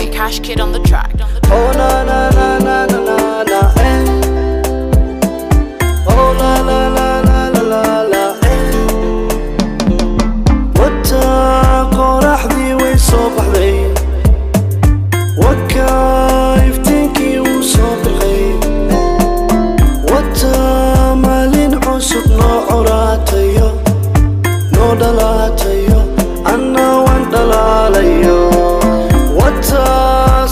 boy Cash Kid on the track. Oh na na na na na na na eh. Oh la la la la la la la eh. Wata qoraxdii way soo baxday, waka iftiinkii wuu soo baxay, wata maalin cusub noo curaatayo, noo dhalaatayo, anna waan dhalaalayo. Wata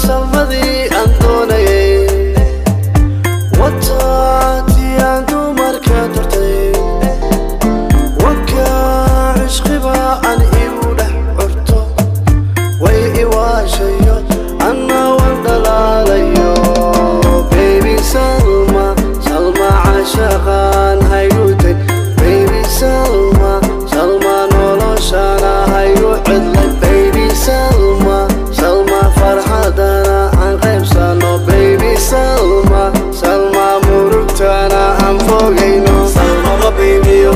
salmadii aan doonayay, wata tii aan dumarka dartay, waka cishqiba aan igu dhex curto, way i waashayo, anna waan dhalaalayo. Baby Salma, Salma caashaqaan haygu tag, baby Salma, Salma noloshana haygu cidlay, baby Salma, Salma farxadana aan qaybsano, baby Salma, Salma murugtana aan fogayno. Salma ma baby yo,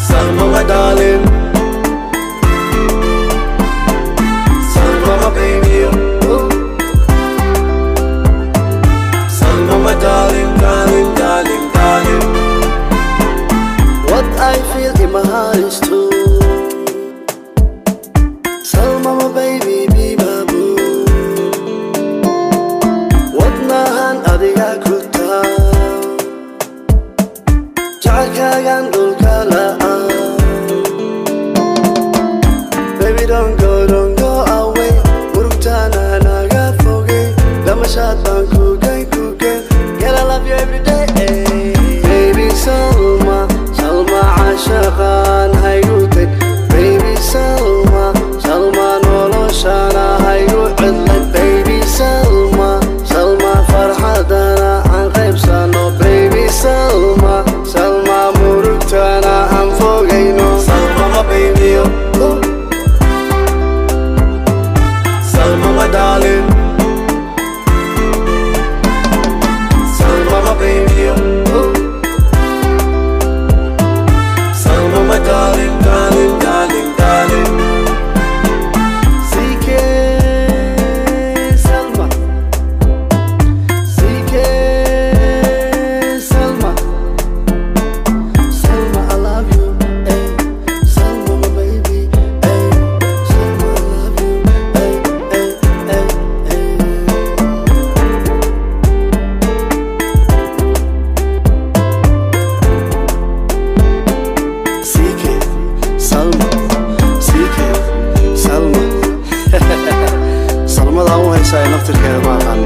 Salma my darling, Salma my baby yo, Salma my darling, darling, darling, darling. What I feel in my heart is true. Salma my baby, be my boo. Wadnahan adiga ku taa, jacaylkaagan dhulka la'aan. Baby don't go away, murugtana naga fogay, dhamashaad baan kugayn. Girl I love you every day. Baby Salma, Salma caashaqaan haygu tag, baby Salma, Salma noloshana haygu cidlay, baby Salma, Salma farxadana aan qaybsano, baby Salma, Salma murugtana aan fogayno. Salma my baby yo, Salma my darling, Salma my baby yo, Salma my darling, darling, darling, darling. CK Salma, CK Salma, Salma I love you, ay. Salma my baby, ay. Salma I love you, ay, ay, ay, ay. CK Salma, CK Salma. Salmada aan u haysaa naftirkeeda ma aqaan.